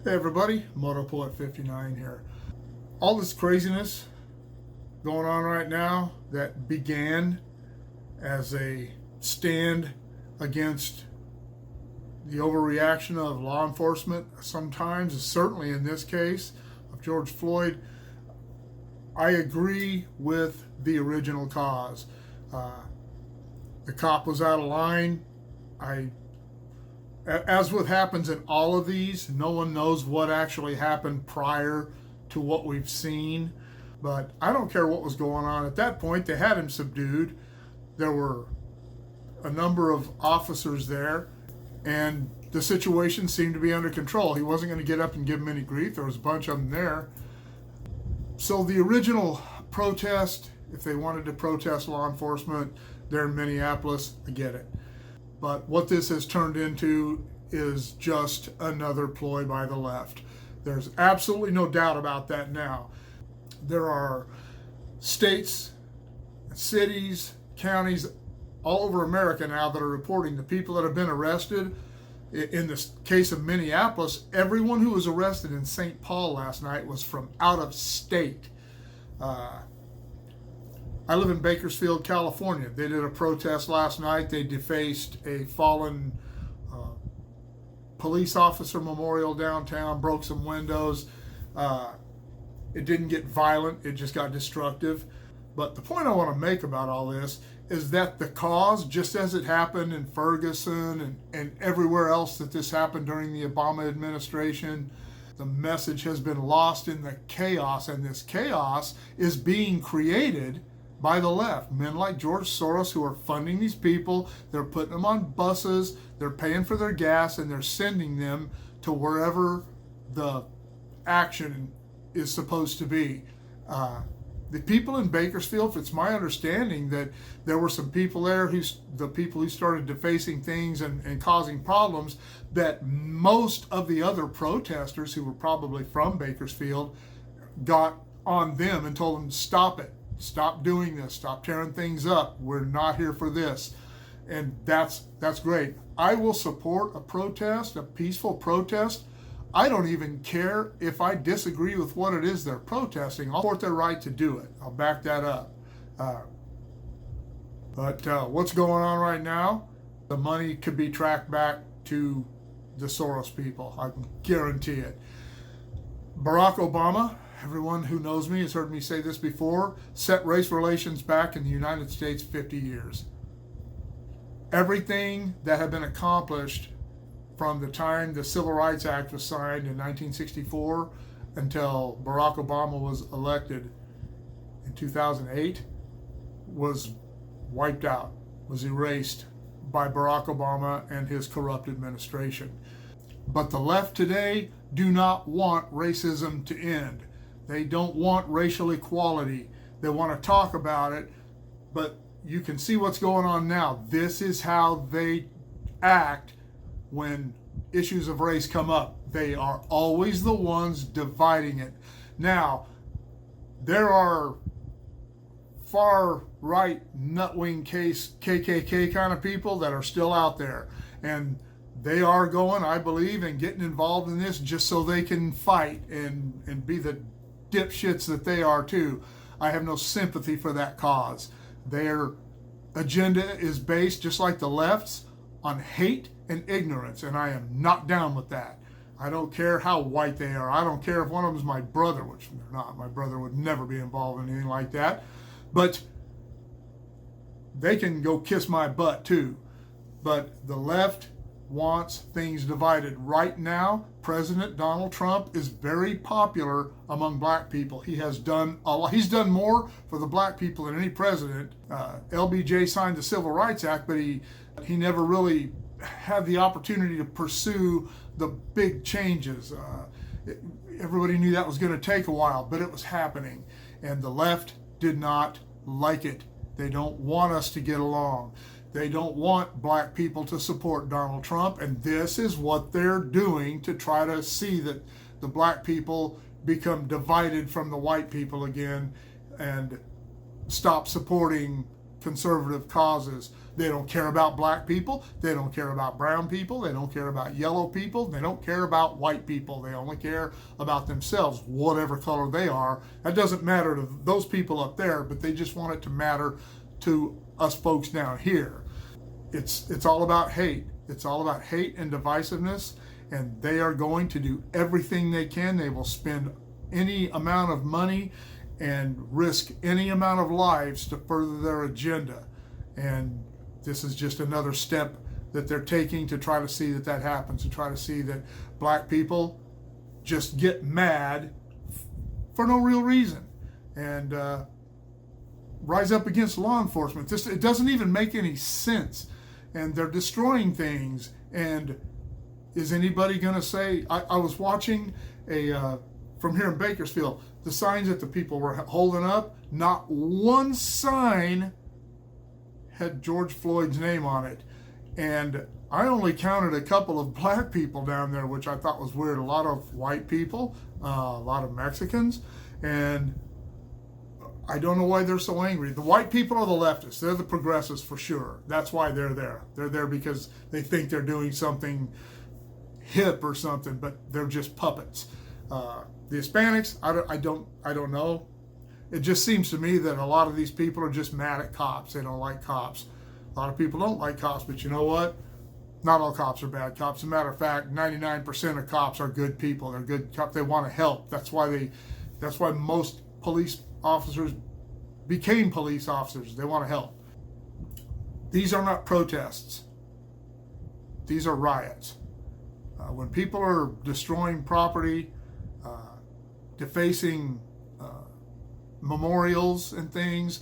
Hey everybody, Moto Poet 59 here. All this craziness going on right now that began as a stand against the overreaction of law enforcement sometimes, certainly in this case of George Floyd, I agree with the original cause. The cop was out of line. As what happens in all of these, no one knows what actually happened prior to what we've seen. But I don't care what was going on. At that point, they had him subdued. There were a number of officers there, and the situation seemed to be under control. He wasn't going to get up and give them any grief. There was a bunch of them there. So the original protest, if they wanted to protest law enforcement there in Minneapolis, I get it. But what this has turned into is just another ploy by the left. There's absolutely no doubt about that now. There are states, cities, counties all over America now that are reporting the people that have been arrested. In the case of Minneapolis, everyone who was arrested in St. Paul last night was from out of state. I live in Bakersfield, California. They did a protest last night. They defaced a fallen police officer memorial downtown, broke some windows. It didn't get violent, it just got destructive. But the point I want to make about all this is that the cause, just as it happened in Ferguson and everywhere else that this happened during the Obama administration, the message has been lost in the chaos, and this chaos is being created by the left. Men like George Soros who are funding these people, they're putting them on buses, they're paying for their gas, and they're sending them to wherever the action is supposed to be. The people in Bakersfield, it's my understanding that there were some people there, the people who started defacing things and causing problems, that most of the other protesters who were probably from Bakersfield got on them and told them to stop it. Stop doing this. Stop tearing things up. We're not here for this. And that's great. I will support a protest, a peaceful protest. I don't even care if I disagree with what it is they're protesting. I'll support their right to do it. I'll back that up. But what's going on right now? The money could be tracked back to the Soros people. I can guarantee it. Barack Obama, everyone who knows me has heard me say this before, set race relations back in the United States 50 years. Everything that had been accomplished from the time the Civil Rights Act was signed in 1964 until Barack Obama was elected in 2008 was wiped out, was erased by Barack Obama and his corrupt administration. But the left today do not want racism to end. They don't want racial equality. They want to talk about it, but you can see what's going on now. This is how they act when issues of race come up. They are always the ones dividing it. Now, there are far right nutwing case KKK kind of people that are still out there, and they are going, I believe, and getting involved in this just so they can fight and be the dipshits that they are too. I have no sympathy for that cause. Their agenda is based, just like the left's, on hate and ignorance, and I am not down with that. I don't care how white they are. I don't care if one of them is my brother, which they're not. My brother would never be involved in anything like that. But they can go kiss my butt too. But the left wants things divided. Right now, President Donald Trump is very popular among black people. He has done a lot. He's done more for the black people than any president. LBJ signed the Civil Rights Act, but he never really had the opportunity to pursue the big changes. Everybody knew that was going to take a while, but it was happening. And the left did not like it. They don't want us to get along. They don't want black people to support Donald Trump, and this is what they're doing to try to see that the black people become divided from the white people again and stop supporting conservative causes. They don't care about black people. They don't care about brown people. They don't care about yellow people. They don't care about white people. They only care about themselves, whatever color they are. That doesn't matter to those people up there, but they just want it to matter to us folks down here. It's all about hate. It's all about hate and divisiveness, and they are going to do everything they can. They will spend any amount of money and risk any amount of lives to further their agenda. And this is just another step that they're taking to try to see that that happens, to try to see that black people just get mad for no real reason and rise up against law enforcement. It doesn't even make any sense. And they're destroying things. And is anybody going to say, I was watching from here in Bakersfield, the signs that the people were holding up, not one sign had George Floyd's name on it. And I only counted a couple of black people down there, which I thought was weird. A lot of white people, a lot of Mexicans, and I don't know why they're so angry. The white people are the leftists. They're the progressives for sure. That's why they're there. They're there because they think they're doing something hip or something, but they're just puppets. The Hispanics, I don't know. It just seems to me that a lot of these people are just mad at cops. They don't like cops. A lot of people don't like cops, but you know what? Not all cops are bad cops. As a matter of fact, 99% of cops are good people. They're good cops. They want to help. That's why most police officers became police officers. They want to help. These are not protests. These are riots. When people are destroying property, defacing memorials and things,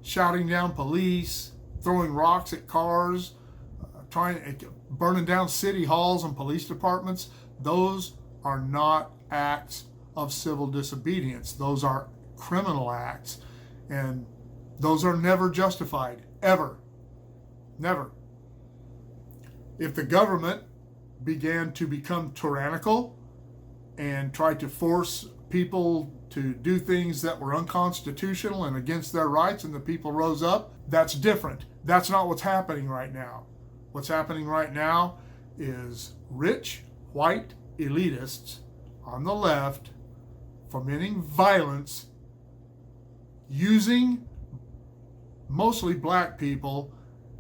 shouting down police, throwing rocks at cars, burning down city halls and police departments, those are not acts of civil disobedience. Those are criminal acts, and those are never justified, ever. Never. If the government began to become tyrannical and tried to force people to do things that were unconstitutional and against their rights, and the people rose up, that's different. That's not what's happening right now. What's happening right now is rich, white elitists on the left fomenting violence, using mostly black people,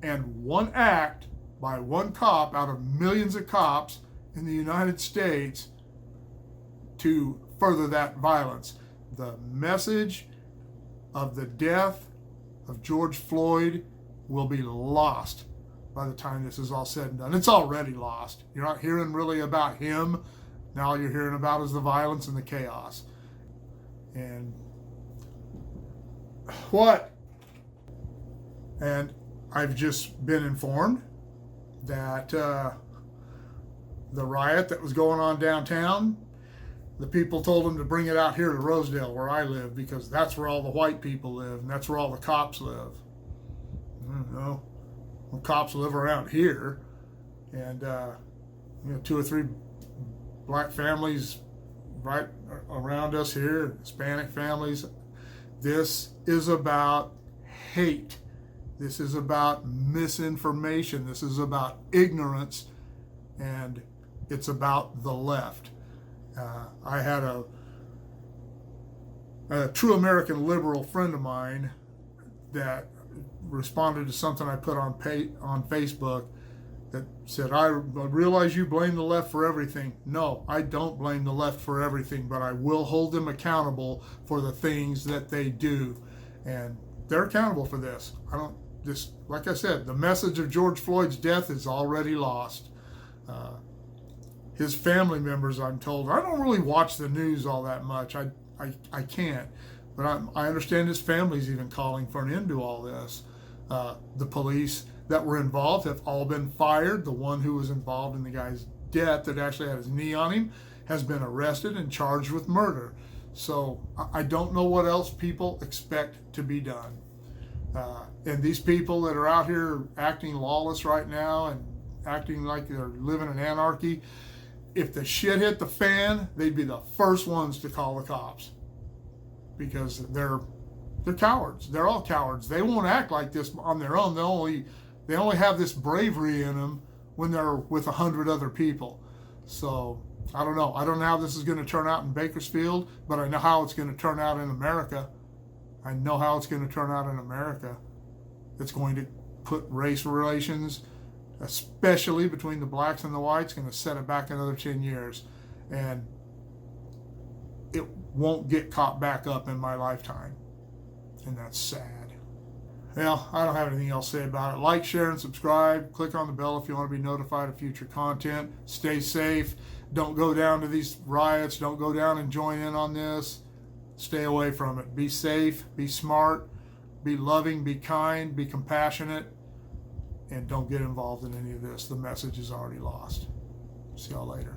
and one act by one cop out of millions of cops in the United States to further that violence. The message of the death of George Floyd will be lost by the time this is all said and done. It's already lost. You're not hearing really about him. Now all you're hearing about is the violence and the chaos. And what? And I've just been informed that the riot that was going on downtown, the people told them to bring it out here to Rosedale, where I live, because that's where all the white people live, and that's where all the cops live. Well, cops live around here, and 2 or 3 black families right around us here, Hispanic families. This is about hate. This is about misinformation. This is about ignorance, and it's about the left. I had a true American liberal friend of mine that responded to something I put on Facebook that said, I realize you blame the left for everything. No, I don't blame the left for everything, but I will hold them accountable for the things that they do. And they're accountable for this. Like I said, the message of George Floyd's death is already lost. His family members, I'm told, I don't really watch the news all that much. I can't. But I understand his family's even calling for an end to all this. The police that were involved have all been fired. The one who was involved in the guy's death that actually had his knee on him has been arrested and charged with murder. So I don't know what else people expect to be done. And these people that are out here acting lawless right now and acting like they're living in anarchy, if the shit hit the fan, they'd be the first ones to call the cops, because they're They're cowards. They're all cowards. They won't act like this on their own. They only have this bravery in them when they're with 100 other people. So I don't know. I don't know how this is going to turn out in Bakersfield, but I know how it's going to turn out in America. I know how it's going to turn out in America. It's going to put race relations, especially between the blacks and the whites, going to set it back another 10 years. And it won't get caught back up in my lifetime. And that's sad. Well, I don't have anything else to say about it. Like, share, and subscribe. Click on the bell if you want to be notified of future content. Stay safe. Don't go down to these riots. Don't go down and join in on this. Stay away from it. Be safe. Be smart. Be loving. Be kind. Be compassionate. And don't get involved in any of this. The message is already lost. See y'all later.